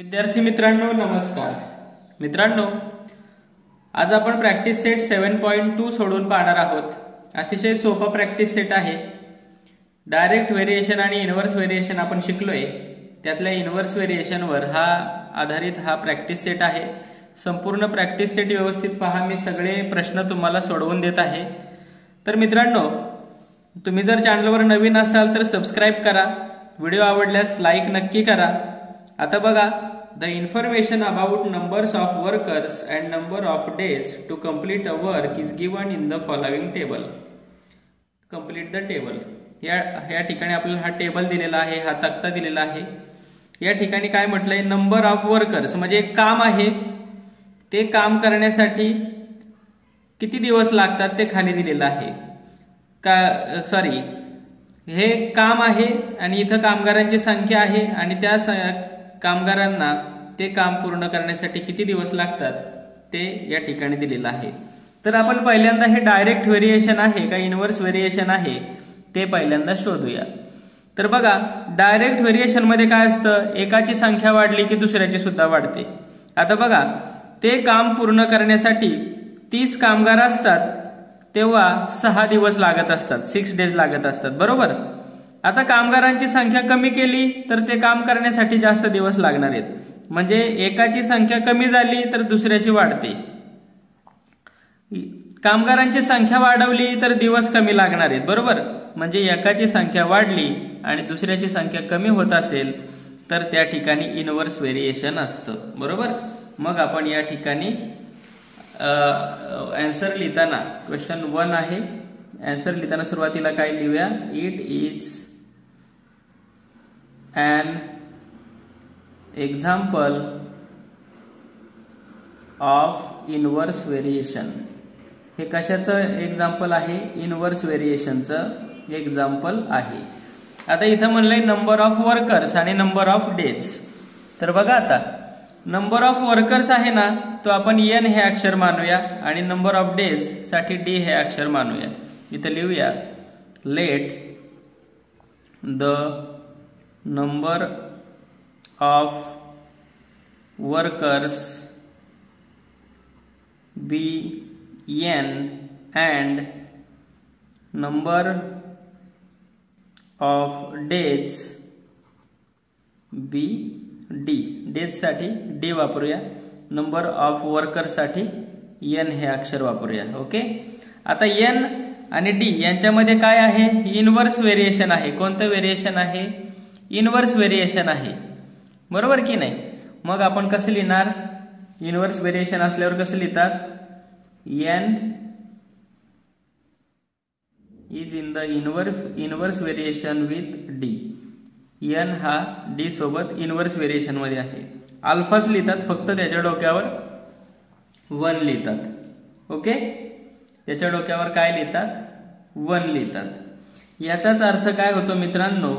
विद्यार्थी मित्रांनो नमस्कार। मित्रांनो, आज आपण प्रॅक्टिस सेट 7.2 सोडून पाहणार आहोत। अतिशय सोपा प्रॅक्टिस सेट आहे। डायरेक्ट व्हेरिएशन आणि इनव्हर्स व्हेरिएशन आपण शिकलोय, त्यातल्या इनव्हर्स व्हेरिएशन वर आधारित हा प्रॅक्टिस सेट आहे। संपूर्ण प्रॅक्टिस सेट व्यवस्थित पहा, मी सगळे प्रश्न तुम्हाला सोडवून देत आहे। तर मित्रांनो, तुम्ही जर चॅनलवर नवीन असाल तर सबस्क्राइब करा, व्हिडिओ आवडल्यास लाईक नक्की करा। आता बघा, the information about numbers of workers and number of days to complete a work is given in the following table. Complete the table, या ठिकाणी आपल्याला हा टेबल दिलेला आहे, हा तक्ता दिलेला आहे। या ठिकाणी काय म्हटलंय, नंबर ऑफ वर्कर्स म्हणजे एक काम आहे, ते काम करण्यासाठी किती दिवस लागतात ते खाली दिलेलं आहे। हे काम आहे आणि इथं कामगारांची संख्या आहे आणि त्या कामगारांना ते काम पूर्ण करण्यासाठी किती दिवस लागतात ते या ठिकाणी दिलेलं आहे। तर आपण पहिल्यांदा हे डायरेक्ट व्हेरिएशन आहे का इनव्हर्स व्हेरिएशन आहे ते पहिल्यांदा शोधूया। तर बघा, डायरेक्ट व्हेरिएशन मध्ये काय असतं, एकाची संख्या वाढली की दुसऱ्याची सुद्धा वाढते। आता बघा, ते काम पूर्ण करण्यासाठी 30 कामगार असतात तेव्हा 6 दिवस लागत असतात, 6 डेज लागत असतात, बरोबर। आता कामगारांची संख्या कमी केली तर ते काम करण्यासाठी जास्त दिवस लागणार आहेत, म्हणजे एकाची संख्या कमी झाली तर दुसऱ्याची वाढते। कामगारांची संख्या वाढवली तर दिवस कमी लागणार आहेत, बरोबर। म्हणजे एकाची संख्या वाढली आणि दुसऱ्याची संख्या कमी होत असेल तर त्या ठिकाणी इनव्हर्स व्हेरिएशन असतं, बरोबर। मग आपण या ठिकाणी आन्सर लिहिताना क्वेश्चन 1 आहे, आन्सर लिहिताना सुरुवातीला काय लिहूया, it is an example of inverse variation। हे कशाचं एक्झाम्पल आहे, इनव्हर्स व्हेरिएशनचं एक्झाम्पल आहे। आता इथं म्हणलंय नंबर ऑफ वर्कर्स आणि नंबर ऑफ डेज। तर बघा, आता नंबर ऑफ वर्कर्स आहे ना, तो आपण n हे अक्षर मानूया आणि नंबर ऑफ डेज साठी d हे अक्षर मानूया। इथं लिहूया, let the number of workers be n and number of days be d। Days साठी d वापरूया, नंबर ऑफ वर्कर साठी n हे अक्षर वापरूया। ओके, आता n आणि d यांच्यामध्ये काय आहे, इनव्हर्स व्हेरिएशन आहे। कोणतं व्हेरिएशन आहे, इनव्हर्स व्हेरिएशन आहे, बरोबर की नाही। मग आपण कसं लिहिणार, इनव्हर्स व्हेरिएशन असल्यावर कसं लिहितात, n is in the inverse variation with d। n हा d सोबत इनव्हर्स व्हेरिएशन मध्ये आहे। अल्फाच लिहितात, फक्त त्याच्या डोक्यावर 1 लिहितात। ओके, त्याच्या डोक्यावर काय लिहितात, 1 लिहितात। याचाच अर्थ काय होतो मित्रांनो,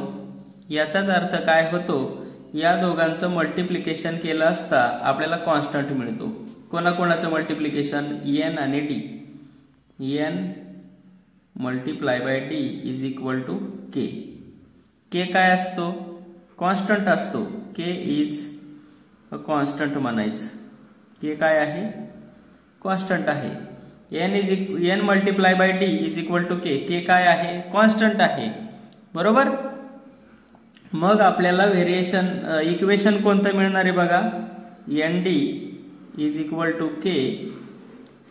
याचाच अर्थ काय होतो, या दोघांचं मल्टिप्लिकेशन केलं असता आपल्याला कॉन्स्टंट मिळतो। कोणाकोणाचं मल्टिप्लिकेशन, n आणि d। n multiply by d is equal to k। k काय असतो, कॉन्स्टंट असतो, k इज अ कॉन्स्टंट म्हणायचं। k काय आहे, कॉन्स्टंट आहे। n multiply by d is equal to k। k काय आहे, कॉन्स्टंट आहे, बरोबर। मग आपल्याला व्हेरिएशन इक्वेशन कोणतं मिळणार आहे बघा, nd is equal to k।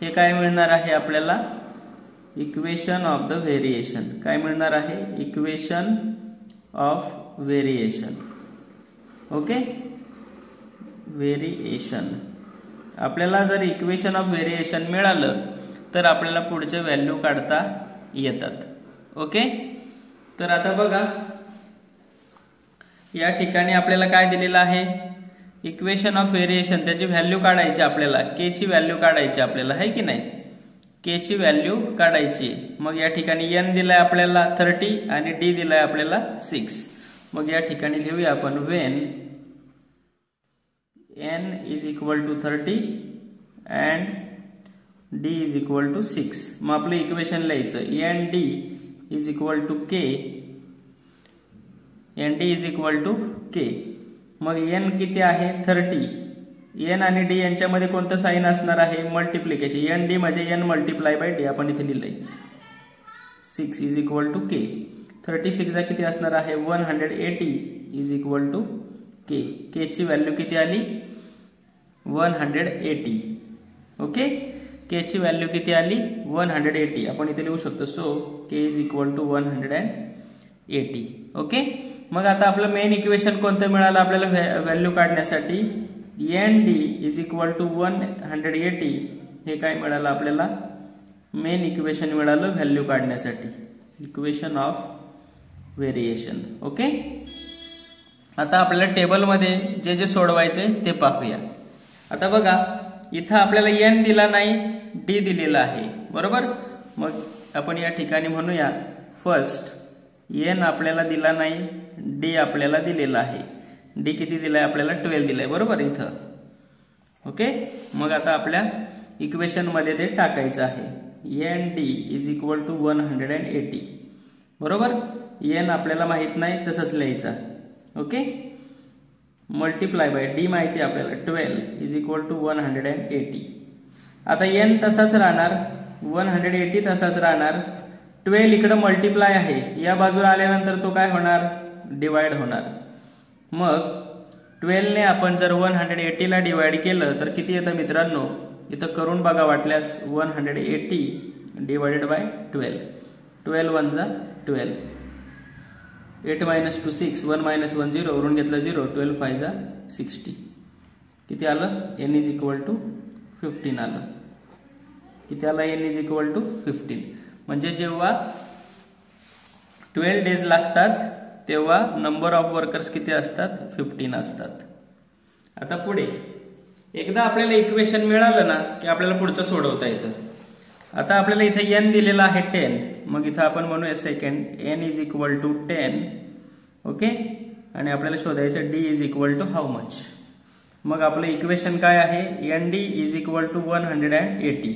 हे काय मिळणार आहे आपल्याला, इक्वेशन ऑफ द व्हेरिएशन। काय मिळणार आहे, equation of variation. Okay, variation. आपल्याला जर इक्वेशन ऑफ व्हेरिएशन मिळालं तर आपल्याला पुढचे व्हॅल्यू काढता येतात। ओके, तर आता बघा, या ठिकाणी आपल्याला काय दिलेलं आहे, इक्वेशन ऑफ व्हेरिएशन, त्याची व्हॅल्यू काढायची आपल्याला, k ची व्हॅल्यू काढायची आपल्याला, आहे की नाही, k ची व्हॅल्यू काढायची। मग या ठिकाणी n दिलाय आपल्याला 30 आणि d दिलाय आपल्याला 6। मग या ठिकाणी लिहूया आपण, when n is equal to 30 and d is equal to 6। मग आपलं इक्वेशन लिहायचं, nd is equal to k, nd is equal to k। मग n किती आहे 30. n आणि d यांच्यामध्ये कोणतं साइन असणार आहे मल्टिप्लिकेशन. एन डी म्हणजे n मल्टिप्लाय बाय d आपण इथे लिहिलंय. 6 इज इक्वल टू के. 36 चा किती असणार आहे 180 इज इक्वल टू के. के ची व्हॅल्यू किती आली 180. ओके, के ची व्हॅल्यू किती आली 180. आपण इथे लिहू शकतो. So K is equal to 180. Okay, मग आता आपलं मेन इक्वेशन कोणतं मिळालं आपल्याला व्हॅल्यू काढण्यासाठी N D is equal to 180. हे काय मिळालं आपल्याला मेन इक्वेशन मिळालं व्हॅल्यू काढण्यासाठी. Equation of variation. ओके, आता आपल्याला टेबलमध्ये जे जे सोडवायचे ते पाहूया. आता बघा इथं आपल्याला एन दिला नाही डी दिलेला आहे बरोबर. मग आपण या ठिकाणी म्हणूया फर्स्ट एन आपल्याला दिला नाही डी आपल्याला दिलेला आहे. डी किती दिलाय आपल्याला 12 दिलाय बरोबर इथं. ओके, मग आता आपल्या इक्वेशन मध्ये ते टाकायचं आहे. N D is equal to 180 बरोबर. एन आपल्याला माहित नाही तसंच लिहायचा. ओके, मल्टिप्लाय बाय डी माहिती आपल्याला 12 इज इक्वल टू 180. आता एन तसाच राहणार 180 तसाच राहणार. 12 इकडे मल्टिप्लाय आहे या बाजूला आल्यानंतर तो काय होणार डिवाइड होणार. मग 12 ने आपण जर 180 ला डिवाइड केलं तर किती येतं मित्रांनो इथं करून बघा वाटल्यास 180 डिवाइडेड बाय 12. 12 1 जा 12. 8 minus 2 6 1 minus 1 0 वरून घेतलं 0. 12 5 जा 60. किती आलं n इज इक्वल टू 15 आलं. किती आलं n इज इक्वल टू 15. म्हणजे जेव्हा 12 डेज लागतात तेव्हा नंबर ऑफ वर्कर्स किती असतात 15 असतात. आता पुढे एकदा आपल्याला इक्वेशन मिळालं ना की आपल्याला पुढचं सोडवता येतं. आता आपल्याला इथे n दिलेला आहे 10. मग इथं आपण म्हणूया second n is equal to 10. Okay, आणि आपल्याला शोधायचं d is equal to how much. मग आपलं इक्वेशन काय आहे N D is equal to 180.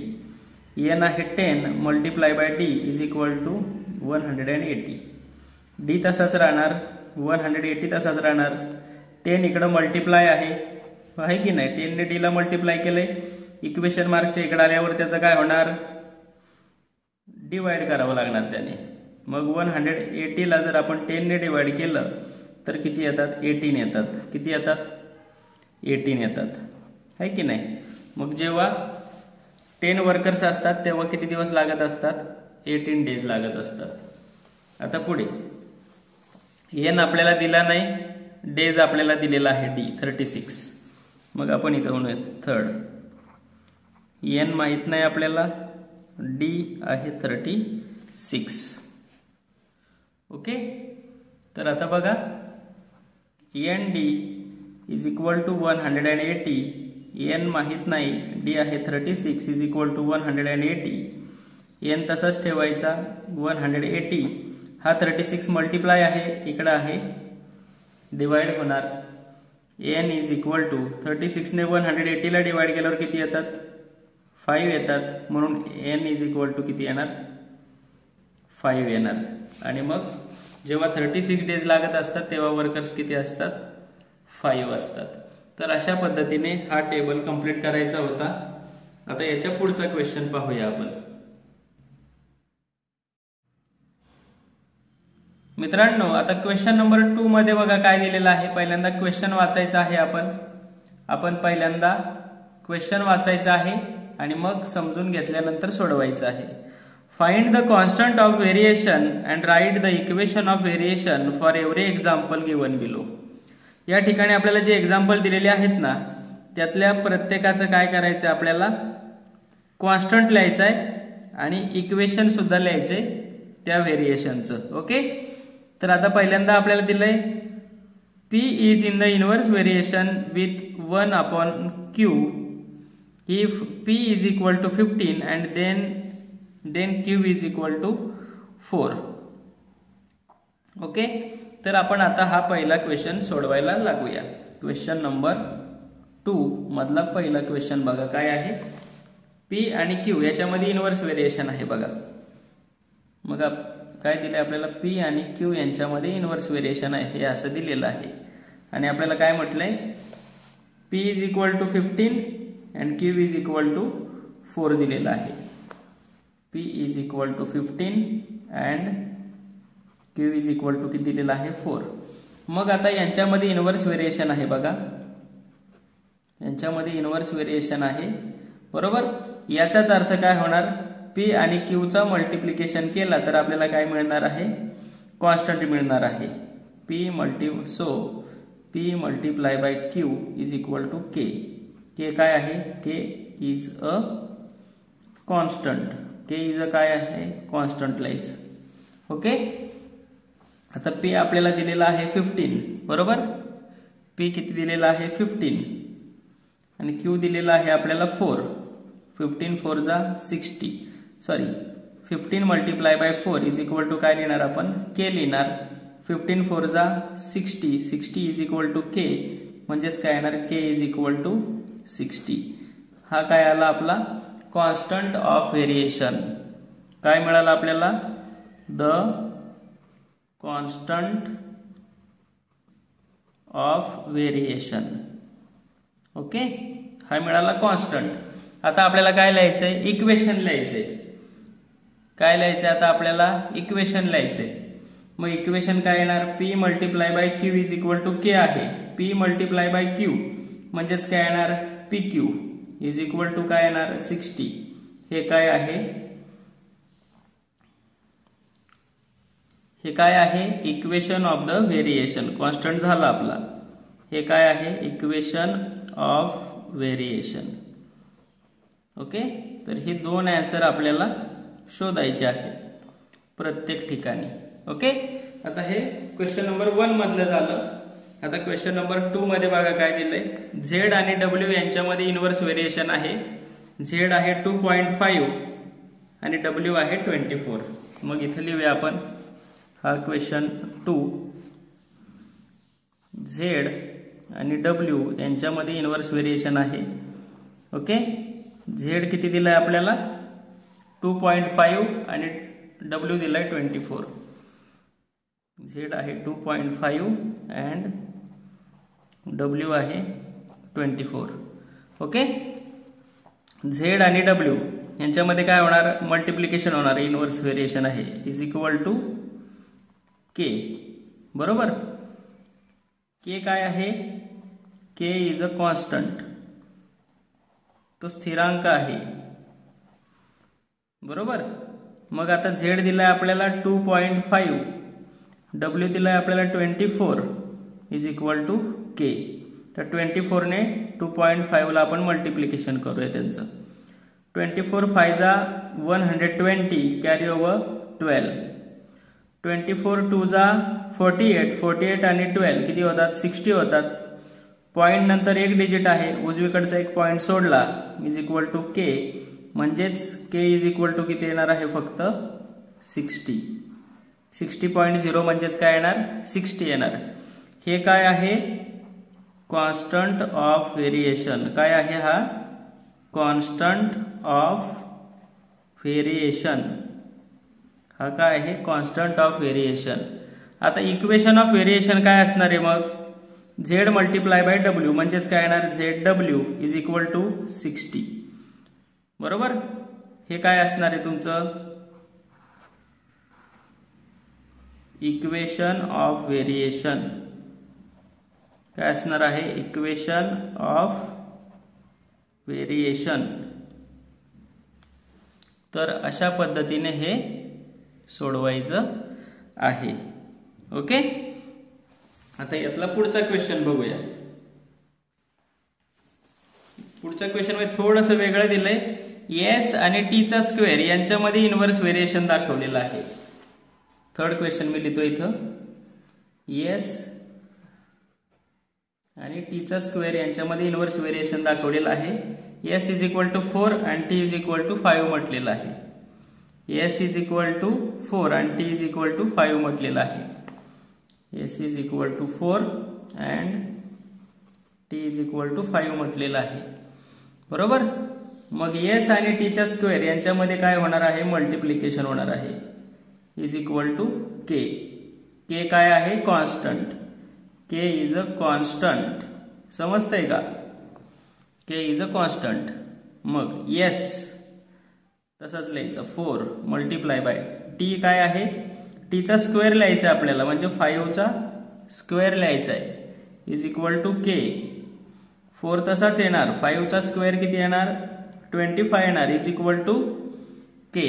n आहे 10 multiply by d is equal to 180. d तसाच राहणार 180 तसाच राहणार. 10 इकडं मल्टिप्लाय आहे की नाही. 10 ने d ला मल्टिप्लाय केलंय. इक्वेशन मार्कच्या इकडे आल्यावर त्याचं काय होणार डिवाइड करावं लागणार त्याने. मग 180 ला जर आपण 10 ने डिवाइड केलं तर किती येतात 18 येतात. किती येतात 18 येतात आहे की नाही. मग जेव्हा 10 वर्कर्स असतात तेव्हा किती दिवस लागत असतात 18 डेज लागत असतात. आता पुढे n आपल्याला दिला नाही डेज आपल्याला दिलेला आहे d 36. मग आपण इथं म्हणूया थर्ड. n माहित नाही आपल्याला d आहे 36. ओके, तर आता बघा N D is equal to 180. n माहित नाही d आहे 36 इज इक्वल टू 180. n तसाच ठेवायचा 180. हा 36 मल्टिप्लाय आहे इकडे आहे डिवाइड होणार. n इज इक्वल टू 36 ने 180 ला डिवाइड केल्यावर किती येतात 5 येतात. म्हणून n इज इक्वल टू किती येणार 5 येणार. आणि मग जेव्हा 36 डेज लागत असतात तेव्हा वर्कर्स किती असतात 5 असतात. तर अशा पद्धतीने हा टेबल कंप्लीट करायचा होता. आता याच्या पुढचा क्वेश्चन पाहूया आपण. मित्रांनो आता क्वेश्चन नंबर 2 मध्ये बघा काय दिलेलं आहे. पहिल्यांदा क्वेश्चन वाचायचं आहे आपण पहिल्यांदा क्वेश्चन वाचायचं आहे आणि मग समजून घेतल्यानंतर सोडवायचं आहे. Find the constant of variation and write the equation of variation for every example given below. या ठिकाणी आपल्याला जे एक्झाम्पल दिलेले आहेत ना त्यातल्या प्रत्येकाचं काय करायचं आपल्याला कॉन्स्टंट लिहायचं आहे आणि इक्वेशन सुद्धा लिहायचंय त्या व्हेरिएशनचं. ओके, तर आता पहिल्यांदा आपल्याला दिलंय P is in the inverse variation with 1 upon Q if P is equal to 15 and then Q is equal to 4. Okay, तर आपण आता हा पहिला क्वेश्चन सोडवायला लागूया. क्वेश्चन नंबर 2 मधला पहिला क्वेश्चन बघा काय आहे. P आणि Q याच्यामध्ये इनवर्स व्हेरिएशन आहे बघा. मग काय दिले आपल्याला P आणि Q यांच्यामध्ये इनवर्स व्हेरिएशन आहे हे असं दिलेलं आहे. आणि आपल्याला काय म्हटलंय, P is equal to 15 and Q is equal to 4 दिलेला आहे. P is equal to 15 and Q is equal to किती दिलेला आहे 4. मग आता यांच्यामध्ये इनव्हर्स व्हेरिएशन आहे बघा, यांच्यामध्ये इनव्हर्स व्हेरिएशन आहे बरोबर. याचाच अर्थ काय होणार, P आणि Q चा मल्टिप्लिकेशन केला तर आपल्याला काय मिळणार आहे, कॉन्स्टंट मिळणार आहे. P multiply by Q is equal to K. K काय आहे, K is a constant. K is a काय आहे, कॉन्स्टंट लाईज. ओके. आता P आपल्याला दिलेला आहे 15 बरोबर. P किती दिलेला आहे 15 आणि Q दिलेला आहे आपल्याला 4. 15 4 जा 60, sorry 15 multiply by 4 is equal to काय लिहिणार आपण, K लिहिणार. 15 4 जा 60, 60 इज इक्वल टू K, म्हणजेच काय येणार, K इज इक्वल टू 60. हा काय आला आपला कॉन्स्टंट ऑफ व्हेरिएशन. काय मिळाला आपल्याला, the constant of variation. Okay, हा मिळाला कॉन्स्टंट. आता आपल्याला काय लिहायचंय, इक्वेशन लिहायचंय. काय लिहायचंय आता आपल्याला, इक्वेशन लिहायचंय. मग इक्वेशन काय येणार, P multiply by Q is equal to K आहे. P मल्टिप्लाय बाय Q म्हणजेच काय येणार, PQ इज इक्वल टू काय येणार 60. हे काय आहे, हे काय आहे, equation of the variation. Constant झाला आपला. हे काय आहे, इक्वेशन ऑफ व्हेरिएशन. ओके, तर हे दोन आन्सर आपल्याला शोधायचे आहेत प्रत्येक ठिकाणी. ओके, आता हे क्वेश्चन नंबर 1 मधलं झालं. आता क्वेश्चन नंबर 2 मध्ये बघा काय दिलंय, Z आणि W यांच्यामध्ये इनव्हर्स व्हेरिएशन आहे. Z आहे 2.5 आणि W आहे 24. मग इथे लिहूया आपण हा क्वेश्चन 2. Z आणि W यांच्यामध्ये इनव्हर्स व्हेरिएशन आहे. ओके, Z किती दिलाय आपल्याला 2.5 आणि W दिलाय 24. Z आहे 2.5 अँड W आहे 24. ओके, Z आणि W यांच्यामध्ये काय होणार, मल्टिप्लिकेशन होणार. इनव्हर्स व्हेरिएशन आहे इज इक्वल टू K बरोबर. K काय आहे, K इज अ कॉन्स्टंट, तो स्थिरांक आहे बरोबर. मग आता Z दिलाय आपल्याला 2.5, W दिलाय आपल्याला 24 इज इक्वल टू K. तर 24 ने 2.5 ला आपण मल्टिप्लिकेशन करूया त्यांचं. 24 5 जा 120, कॅरी ओव्हर 12. 24 2 जा 48, 48 आणि 12 किती होतात, 60 होतात. पॉइंट नंतर एक डिजिट आहे, उजवीकडचा एक पॉइंट सोडला इज इक्वल टू K, म्हणजेच K इज इक्वल टू किती येणार आहे, फक्त 60. 60.0 म्हणजेच काय येणार, 60 येणार. हे काय आहे, कॉन्स्टंट ऑफ व्हेरिएशन. काय आहे हा, कॉन्स्टंट ऑफ व्हेरिएशन. हा काय आहे, कॉन्स्टंट ऑफ व्हेरिएशन. आता इक्वेशन ऑफ व्हेरिएशन काय असणार आहे, मग Z मल्टिप्लाय बाय W म्हणजेच काय येणार, ZW इज इक्वल टू 60 बरोबर. हे काय असणार आहे तुमचं, इक्वेशन ऑफ व्हेरिएशन. काय असणार आहे, इक्वेशन ऑफ व्हेरिएशन. तर अशा पद्धतीने हे सोडवायचं आहे. ओके, आता यातला पुढचा क्वेश्चन बघूया. पुढच्या क्वेश्चन मध्ये थोडस वेगळं दिलंय. S आणि T चा स्क्वेअर यांच्यामध्ये इनव्हर्स व्हेरिएशन दाखवलेलं आहे. थर्ड क्वेश्चन मी लिहितो इथं, S आणि T चा स्क्वेअर यांच्यामध्ये इनव्हर्स व्हेरिएशन दाखवलेलं आहे. S इज इक्वल टू 4 आणि T इज इक्वल टू 5 म्हटलेलं आहे. S इज इक्वल टू 4 आणि T इज इक्वल टू 5 म्हटलेलं आहे. S is equal to 4 and T is equal to 5 म्हटलेलं आहे बरोबर. मग S आणि T च्या स्क्वेअर यांच्यामध्ये काय होणार आहे, मल्टिप्लिकेशन होणार आहे is equal to K. K काय आहे, constant. K is a constant. समजतंय का? K is a constant. मग येस तसंच लिहायचं 4 मल्टिप्लाय बाय टी काय आहे, टीचा स्क्वेअर लिहायचा आपल्याला, म्हणजे 5चा स्क्वेअर लिहायचा आहे, इज इक्वल टू के. 4 तसाच येणार, 5चा स्क्वेअर किती येणार 25 येणार, इज इक्वल टू के.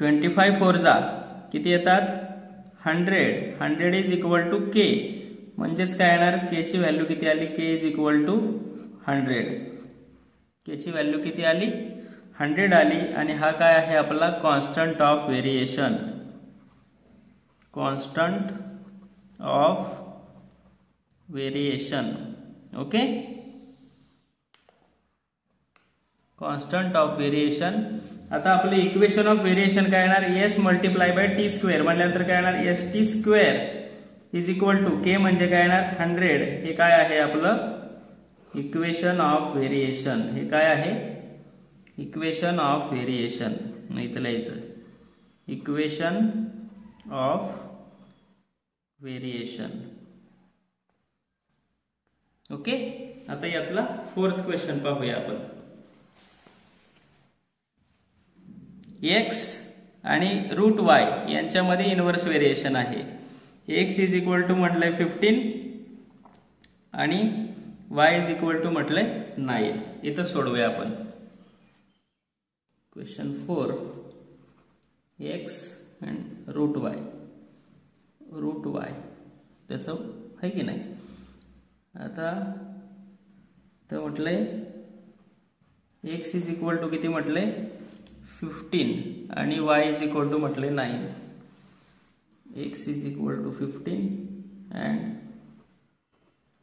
25 4 जा किती येतात 100. 100 इज इक्वल टू के, म्हणजेच काय येणार के ची व्हॅल्यू किती आली, के इज इक्वल टू 100. के ची व्हॅल्यू किती आली 100 आली. आणि हा काय आहे आपला constant of variation. Constant of variation. Okay, constant of variation. आता आपले इक्वेशन ऑफ व्हेरिएशन काय येणार, S multiply by T square म्हटल्यानंतर काय येणार S T square is equal to K म्हणजे काय येणार 100. हे काय आहे आपलं इक्वेशन ऑफ व्हेरिएशन. हे काय आहे इक्वेशन ऑफ व्हेरिएशन. नाही तर लिहायचं इक्वेशन ऑफ व्हेरिएशन. ओके, आता यातला 4th क्वेश्चन पाहूया आपण. एक्स आणि रूट वाय यांच्यामध्ये इनव्हर्स व्हेरिएशन आहे. एक्स इज इक्वल टू म्हटलंय 15 आणि वाय इज इक्वल टू म्हटलंय 9. इथं सोडवूया आपण. Question 4 X and root Y. Root Y त्याचं आहे की नाही. आता तर म्हटलंय एक्स इज इक्वल टू किती म्हटलंय 15 आणि वाय इज इक्वल टू म्हटलंय 9. X is equal to 15 and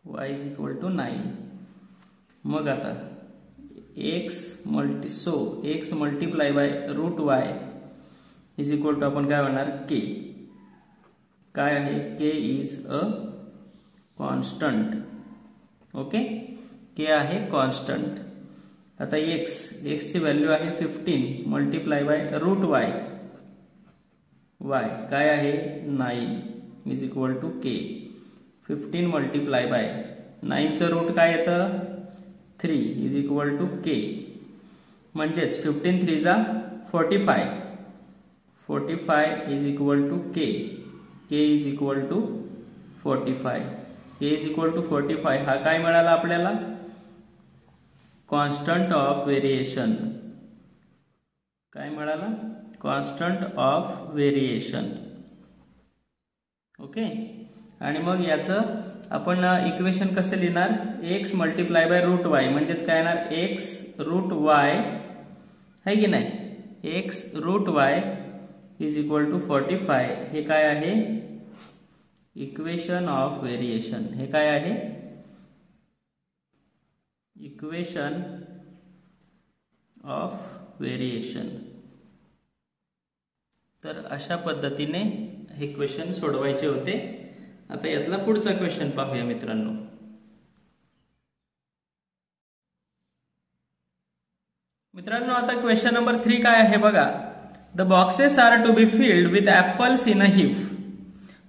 y is equal to 9. मग आता x multiply by root y is equal to आपण काय होणार k. काय आहे k is a constant. Okay, k आहे कॉन्स्टंट. आता x ची व्हॅल्यू आहे 15 मल्टिप्लाय बाय रूट y काय आहे 9 is equal to k. 15 multiply by 9चं रूट काय येतं 3 इज इक्वल टू के. म्हणजेच 15 3 जा 45 is equal to K. K is equal to 45. K is equal to 45 हा काय मिळाला आपल्याला कॉन्स्टंट ऑफ व्हेरिएशन. काय मिळाला कॉन्स्टंट ऑफ व्हेरिएशन. ओके, आणि मग याचं आपण इक्वेशन कसं लिहिणार X multiply by root Y म्हणजेच काय येणार एक्स रूट वाय आहे की नाही. X root Y is equal to 45. हे काय आहे इक्वेशन ऑफ व्हेरिएशन. हे काय आहे इक्वेशन ऑफ व्हेरिएशन. तर अशा पद्धतीने हे क्वेश्चन सोडवायचे होते. आता यातला पुढचा क्वेश्चन पाहूया मित्रांनो. आता क्वेश्चन नंबर 3 काय आहे बघा. The boxes are to be filled with apples in a heap.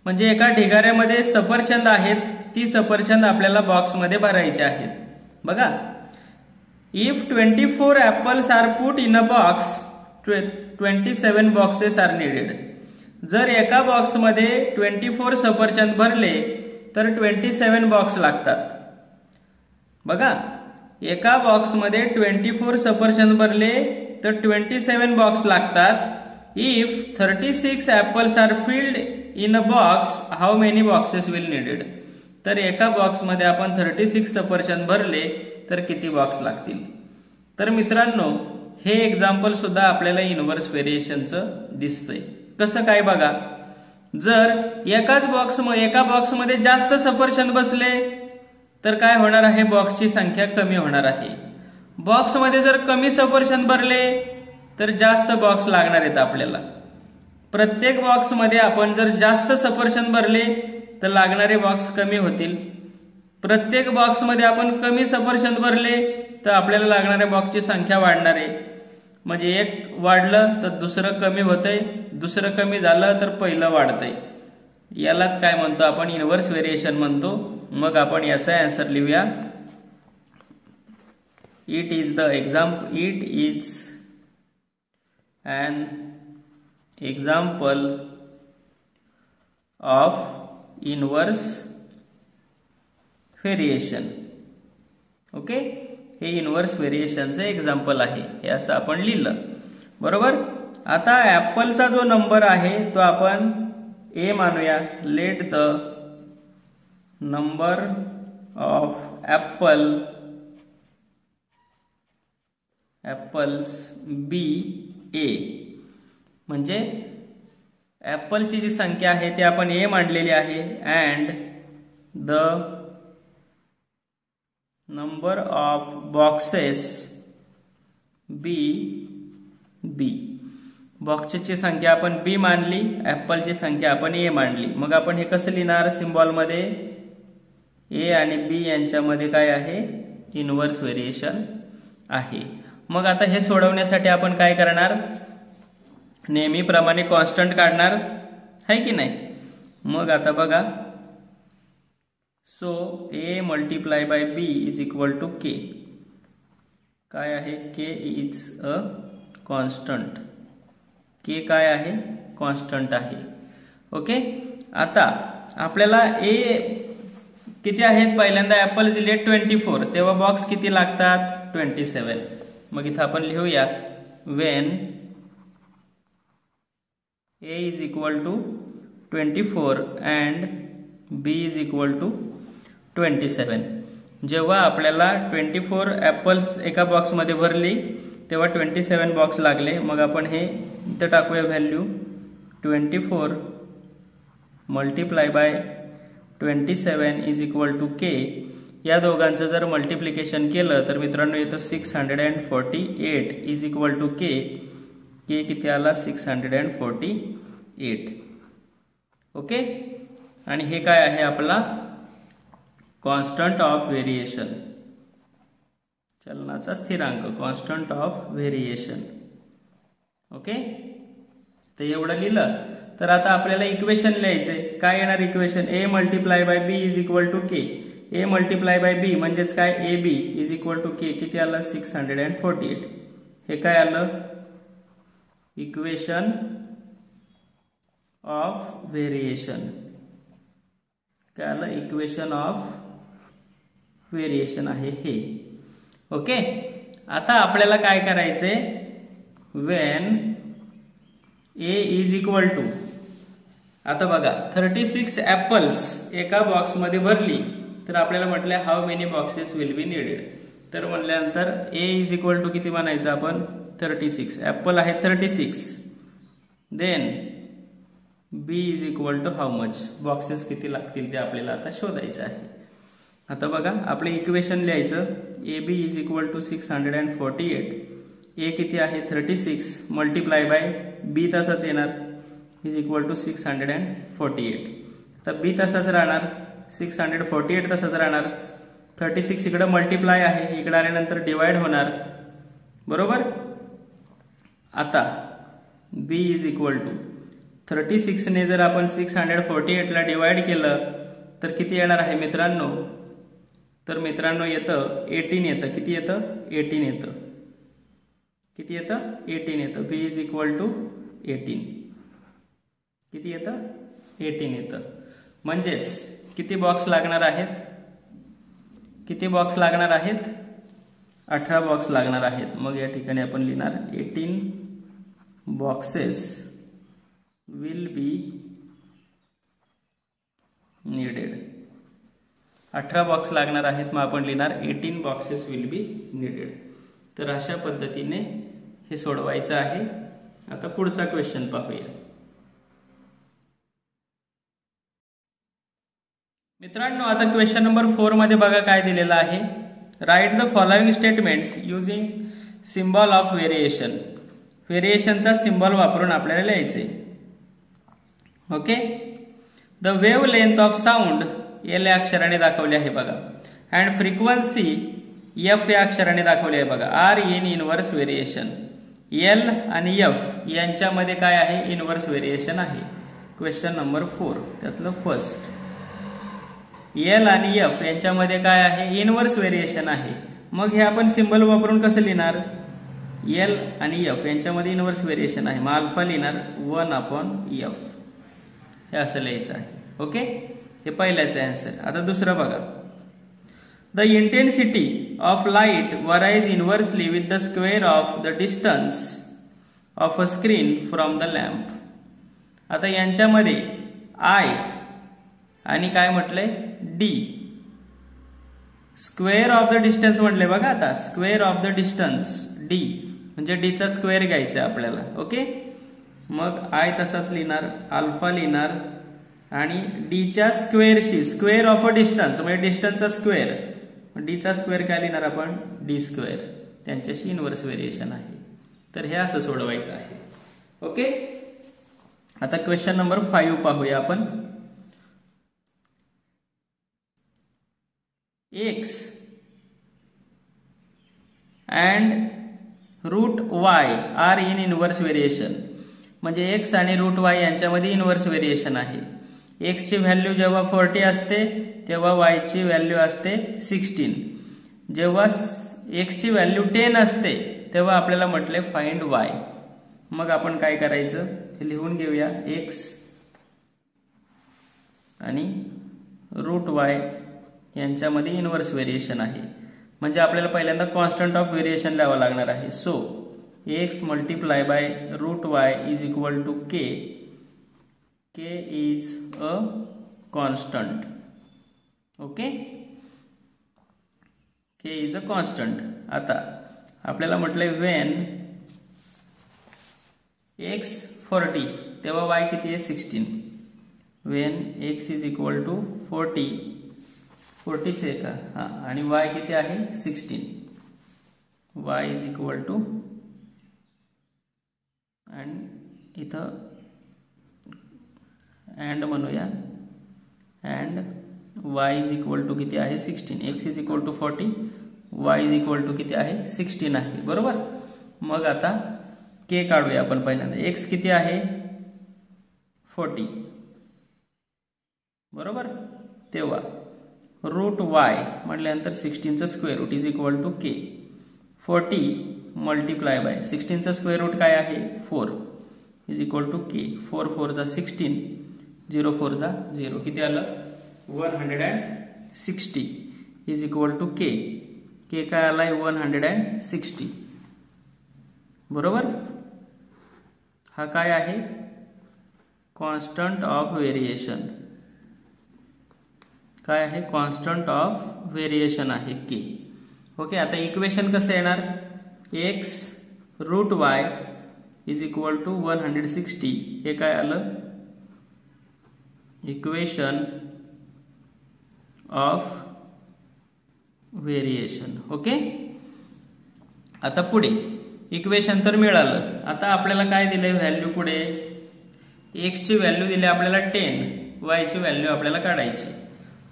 म्हणजे एका ढिगाऱ्यामध्ये सफरचंद आहेत, ती सफरचंद आपल्याला बॉक्समध्ये भरायची आहेत. बघा, if 24 apples are put in a box 27 boxes are needed. जर एका बॉक्समध्ये 24 सफरचंद भरले तर 27 बॉक्स लागतात. बघा, एका बॉक्समध्ये 24 सफरचंद भरले तर 27 बॉक्स लागतात. If 36 apples are filled in a box how many boxes will needed. तर एका बॉक्समध्ये आपण 36 सफरचंद भरले तर किती बॉक्स लागतील. तर मित्रांनो, हे एक्झाम्पल सुद्धा आपल्याला इनव्हर्स व्हेरिएशनचं दिसतंय. कसं काय बघा, जर एका बॉक्समध्ये जास्त सफरचंद बसले तर काय होणार आहे बॉक्सची संख्या कमी होणार आहे. बॉक्समध्ये जर कमी सफरचंद भरले तर जास्त बॉक्स लागणार आहेत आपल्याला. प्रत्येक बॉक्समध्ये आपण जर जास्त सफरचंद भरले तर लागणारे बॉक्स कमी होतील. प्रत्येक बॉक्समध्ये आपण कमी सफरचंद भरले तर आपल्याला लागणाऱ्या बॉक्सची संख्या वाढणार आहे. म्हणजे एक वाढलं तर दुसरं कमी होतंय, दुसरं कमी झालं तर पहिलं वाढतंय. यालाच काय म्हणतो आपण, इनव्हर्स व्हेरिएशन म्हणतो. मग आपण याचा आन्सर लिहूया. It is an example of inverse variation. Okay, हे इनव्हर्स व्हेरिएशनचं एक्झाम्पल आहे, हे असं आपण लिहिलं. बरोबर. आता ऍपलचा जो नंबर आहे तो आपण ए मानूया. Let the number of apples be A. म्हणजे ऍपलची जी संख्या आहे ती आपण ए मांडलेली आहे. And the number of boxes B. बॉक्सेसची संख्या आपण बी मानली, ऍपलची संख्या आपण ए मांडली. मग आपण हे कसं लिहिणार, सिम्बॉल मध्ये ए आणि बी यांच्यामध्ये काय आहे, इनव्हर्स व्हेरिएशन आहे. मग आता हे सोडवण्यासाठी आपण काय करणार, नेहमीप्रमाणे कॉन्स्टंट काढणार आहे की नाही. मग आता बघा, so A multiply by B is equal to K. काय आहे, के इज अ कॉन्स्टंट. के काय आहे, कॉन्स्टंट आहे. ओके. आता आपल्याला ए किती आहेत, पहिल्यांदा ऍपल दिले 24, तेव्हा बॉक्स किती लागतात, 27. मग इथं आपण लिहूया, when A is equal to 24 and B is equal to 27. जेव्हा आपल्याला 24 ऍपल्स एका बॉक्समध्ये भरली तेव्हा 27 बॉक्स लागले. मग आपण हे इथं टाकूया value, 24 multiply by 27 is equal to K. या दोघांचं जर मल्टिप्लिकेशन केलं तर मित्रांनो येतं 648 is equal to K. K किती आला, 648. ओके. आणि हे काय आहे आपला कॉन्स्टंट ऑफ व्हेरिएशन, चलनाचा स्थिरांक, कॉन्स्टंट ऑफ व्हेरिएशन. ओके. तर एवढं लिहिलं. तर आता आपल्याला इक्वेशन लिहायचंय. काय येणार equation, A multiply by B is equal to K. A multiply by B म्हणजेच काय, A B is equal to K. किती आलं, 648. हे काय आलं, इक्वेशन ऑफ व्हेरिएशन. काय आलं, इक्वेशन ऑफ व्हेरिएशन आहे हे. ओके. आता आपल्याला काय करायचंय, when A is equal to, आता बघा 36 ऍपल्स एका बॉक्समध्ये भरली तर आपल्याला म्हटलं how many boxes will be needed. तर म्हणल्यानंतर ए इज इक्वल टू किती म्हणायचं आपण, 36. ऍपल आहे 36. Then B is equal to how much, boxes किती लागतील ते आपल्याला आता शोधायचं आहे. आता बघा आपले इक्वेशन लिहायचं, A B is equal to 648. A किती आहे 36 मल्टिप्लाय बाय बी तसाच येणार इज इक्वल टू 648. तर बी तसाच राहणार, 648 तसाच राहणार. 36 इकडे मल्टिप्लाय आहे, इकडे आल्यानंतर डिवाइड होणार. बरोबर. आता बी इज इक्वल टू 36 ने जर आपण 648 ला डिवाइड केलं तर किती येणार आहे मित्रांनो, तर मित्रांनो येतं 18 येतं. किती येतं, 18 येतं. किती येतं, 18 येतं. बी इज इक्वल टू 18. किती येतं, 18 येतं. म्हणजेच किती बॉक्स लागणार आहेत, किती बॉक्स लागणार आहेत, 18 बॉक्स लागणार आहेत. मग या ठिकाणी आपण लिहिणार 18 boxes will be needed. 18 box लागणार आहेत. मग आपण लिहिणार 18 बॉक्सेस विल बी नीडेड. तर अशा पद्धतीने हे सोडवायचं आहे. आता पुढचा क्वेश्चन पाहूया. मित्रांनो आता क्वेश्चन नंबर 4 मध्ये बघा काय दिलेलं आहे. Write the following statements using symbol of variation. व्हेरिएशनचा सिम्बॉल वापरून आपल्याला लिहायचे. Okay. The wave length of sound L या अक्षराने दाखवले आहे बघा. अँड फ्रिक्वेन्सी एफ या अक्षराने दाखवले आहे बघा. Are in inverse variation. L आणि एफ यांच्यामध्ये काय आहे, इनव्हर्स व्हेरिएशन आहे. क्वेश्चन नंबर 4 त्यातलं फर्स्ट. एल आणि एफ यांच्यामध्ये काय आहे? इनव्हर्स व्हेरिएशन आहे. मग हे आपण सिंबल वापरून कसं लिहिणार? एल आणि एफ यांच्यामध्ये इनव्हर्स व्हेरिएशन आहे, मग अल्फा लिहिणार 1/f. हे असं लिहायचं आहे. ओके, हे पहिल्याचं आन्सर. आता दुसरं बघा. The intensity of light varies inversely with the square of the distance of a screen from the lamp. आता यांच्यामध्ये आय आणि काय म्हटलंय? D. Square of the distance म्हटले बघा. आता square of the distance D म्हणजे डीचा स्क्वेअर घ्यायचा आहे आपल्याला. ओके, मग आय तसाच लिहिणार, अल्फा लिहिणार आणि डीच्या स्क्वेअरशी, स्क्वेअर ऑफ अ डिस्टन्स म्हणजे डिस्टन्सचा स्क्वेअर, डीचा स्क्वेअर काय लिहिणार आपण? D square. त्यांच्याशी इनव्हर्स व्हेरिएशन आहे. तर हे असं सोडवायचं आहे. ओके, आता क्वेश्चन नंबर 5 पाहूया आपण. x and root y are in inverse variation. म्हणजे x आणि रूट y यांच्यामध्ये इनव्हर्स व्हेरिएशन आहे. x ची व्हॅल्यू जेव्हा 40 असते तेव्हा y ची व्हॅल्यू असते 16. जेव्हा x ची व्हॅल्यू 10 असते तेव्हा आपल्याला म्हटले फाइंड y. मग आपण काय करायचं? हे लिहून घेऊया. x आणि रूट y यांच्यामध्ये इनव्हर्स व्हेरिएशन आहे. म्हणजे आपल्याला पहिल्यांदा कॉन्स्टंट ऑफ व्हेरिएशन लिहावं लागणार आहे. So x multiply by root y is equal to k. k is a constant. Okay, k is a constant. आता आपल्याला म्हटलंय वेन x 40 तेव्हा y किती आहे? 16. When x is equal to 40 आहे का? हा, आणि y किती आहे? 16. y इज इक्वल टू, आणि इथं अँड म्हणूया, and y is equal to किती आहे? 16. x is equal to 40, y is equal to किती आहे? 16 आहे. बरोबर. मग आता k काढूया आपण पहिल्यांदा. x किती आहे? 40. बरोबर. तेव्हा रूट y म्हटल्यानंतर 16चं square root is equal to k. 40 multiply by 16चं स्क्वेअर रूट काय आहे? 4 इज इक्वल टू k. 4 4 जा 16, 0 4 जा 0. किती आलं? 160 is equal to k. k काय आलाय? 160. बरोबर. हा काय आहे? Constant of variation. काय आहे? कॉन्स्टंट ऑफ व्हेरिएशन आहे k. ओके, आता इक्वेशन कसं येणार? x root y is equal to 160. हे काय आलं? Equation of variation. ओके, आता पुढे इक्वेशन तर मिळालं. आता आपल्याला काय दिलंय व्हॅल्यू? पुढे x ची व्हॅल्यू दिली आपल्याला 10, y ची व्हॅल्यू आपल्याला काढायची.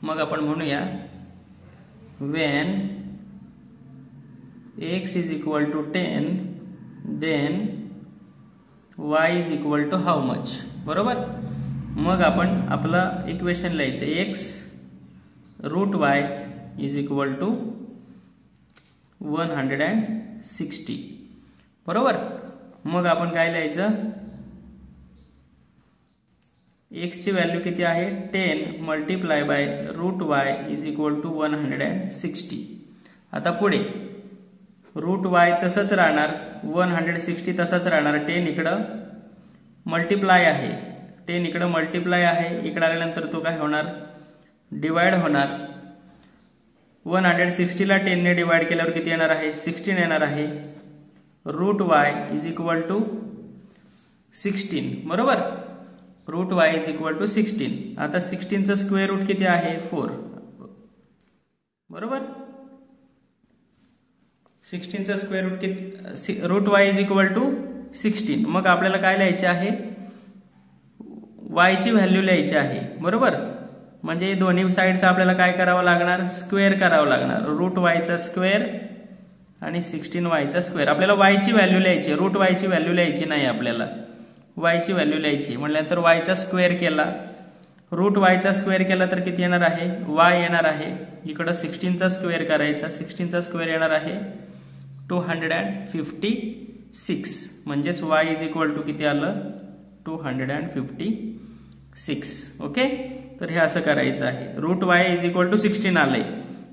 मग आपण म्हणूया when x is equal to 10 then y is equal to how much. बरोबर. मग आपण आपलं इक्वेशन लिहायचं. x root y is equal to 160. बरोबर. मग आपण काय लिहायचं? x ची व्हॅल्यू किती आहे? 10 multiply by root y is equal to 160. आता पुढे रूट y तसंच राहणार, 160 तसंच राहणार. 10 इकडं मल्टिप्लाय आहे, 10 इकडं मल्टिप्लाय आहे. इकडे आल्यानंतर तो काय होणार? डिवाइड होणार. 160 ला 10 ने डिवाइड केल्यावर किती येणार आहे? 16 येणार आहे. Root y is equal to 16. बरोबर. Root y is equal to 16. आता 16चं स्क्वेअर रूट किती आहे? 4. बरोबर. 16चं स्क्वेअर रूट किती? Root y is equal to 16. मग आपल्याला काय लिहायचे आहे? y ची व्हॅल्यू लिहायची आहे. बरोबर. म्हणजे दोन्ही साइडचा आपल्याला काय करावं लागणार? स्क्वेअर करावं लागणार. रूट y चा स्क्वेअर आणि 16y चा स्क्वेअर. आपल्याला y ची व्हॅल्यू लिहायची, रूट y ची व्हॅल्यू लिहायची नाही आपल्याला. वायची व्हॅल्यू लिहायची. म्हटल्यानंतर वायचा स्क्वेअर केला, रूट वायचा स्क्वेअर केला तर किती येणार आहे, वाय येणार आहे. इकडं 16चा स्क्वेअर करायचा, 16चा स्क्वेअर येणार आहे 256. म्हणजेच वाय इज इक्वल टू किती आलं, 256. ओके, तर हे असं करायचं आहे. Root Y is equal to 16 आलंय.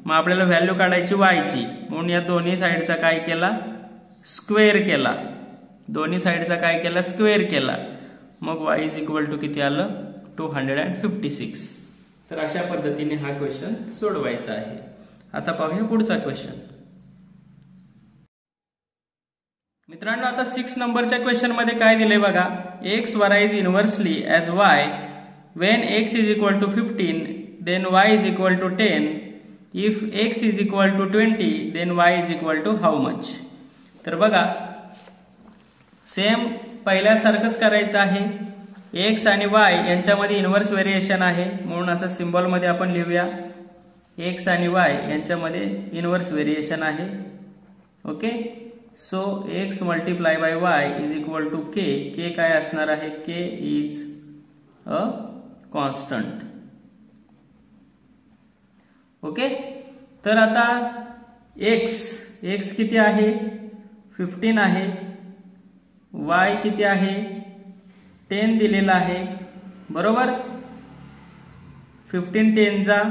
मग आपल्याला व्हॅल्यू काढायची वायची, म्हणून या दोन्ही साईडचा काय केला, स्क्वेअर केला. दोन्ही साईडचा काय केला, स्क्वेअर केला. मग वाय इज इक्वल टू किती आलं, 256. तर अशा पद्धतीने हा क्वेश्चन सोडवायचा आहे. आता पाहूया पुढचा क्वेश्चन. मित्रांनो, आता 6 नंबरच्या क्वेश्चन मध्ये काय दिले बघा. X varies inversely as Y when X is equal to 15 then Y is equal to 10. If X is equal to 20 then Y is equal to how much. तर बघा, सेम पहिल्यासारखंच करायचं आहे. एक्स आणि वाय यांच्यामध्ये इन्व्हर्स व्हेरिएशन आहे, म्हणून असं symbol मध्ये आपण लिहूया. एक्स आणि वाय यांच्यामध्ये इन्व्हर्स व्हेरिएशन आहे. Okay, so X multiply by Y is equal to K. K काय असणार आहे, K is a constant. Okay, तर आता एक्स किती आहे, 15 आहे. वाय किती आहे, 10 दिलेला आहे. बरोबर, 15 10 जा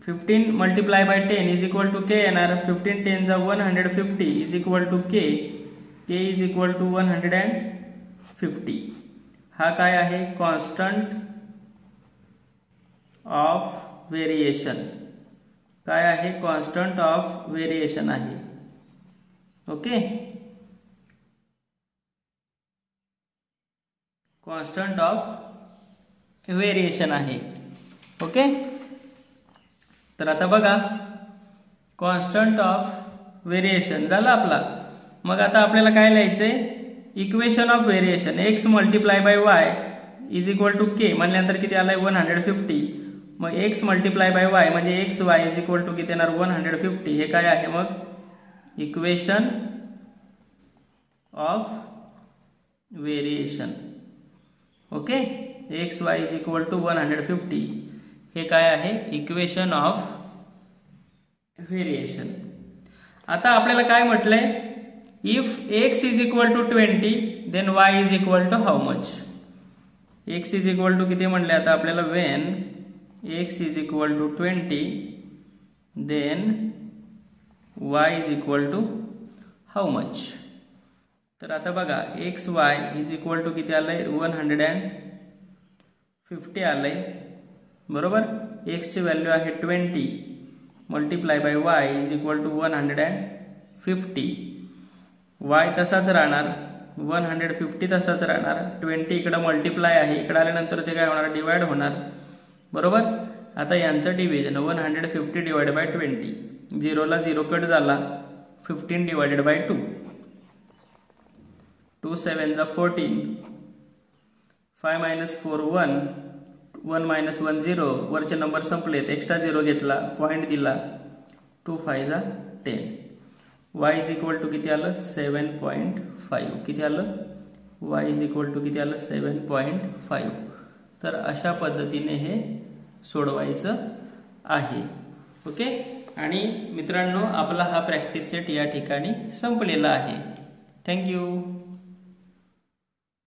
15 multiply by 10 is equal to K येणार. 15 10 जा 150 is equal to K. K is equal to 150. हा काय आहे, कॉन्स्टंट ऑफ व्हेरिएशन. काय आहे, कॉन्स्टंट ऑफ व्हेरिएशन आहे. ओके, कॉन्स्टंट ऑफ व्हेरिएशन आहे. ओके, तर आता बघा, कॉन्स्टंट ऑफ व्हेरिएशन झालं आपला. मग आता आपल्याला काय लिहायचंय, equation of variation. X multiply by Y is equal to K म्हणल्यानंतर किती आलाय, 150. मग एक्स मल्टिप्लाय बाय वाय म्हणजे X Y is equal to किती येणार, 150. हे काय आहे मग, equation of variation. Okay, X Y is equal to 150. हे काय आहे, इक्वेशन ऑफ व्हेरिएशन. आता आपल्याला काय म्हटलंय, if X is equal to 20 then Y is equal to how much. X is equal to किती म्हणले आता आपल्याला, when X is equal to 20 then Y is equal to how much. तर आता बघा, X Y is equal to किती आलंय, 150 आलंय. बरोबर, एक्स ची व्हॅल्यू आहे 20 multiply by Y is equal to 150. Y तसाच राहणार, 150 तसाच राहणार. 20 इकडं मल्टिप्लाय आहे, इकडे आल्यानंतर ते काय होणार, डिवाइड होणार. बरोबर, आता यांचं डिव्हिजन 150 डिवाइड बाय 20. 0 ला 0 कट झाला, 15 डिवाइडेड बाय 2. 2 7 जा 14. 5 minus 4 1. 1 minus 1 0. वरचे नंबर संपलेत, एक्स्ट्रा 0 घेतला, पॉइंट दिला. 2 5 जा 10. y इज इक्वल टू किती आलं, 7.5. किती आलं, y इज इक्वल टू किती आलं, 7.5. तर अशा पद्धतीने हे सोडवायचं आहे. ओके, आणि मित्रांनो, आपला हा प्रॅक्टिस सेट या ठिकाणी संपलेला आहे. थँक्यू.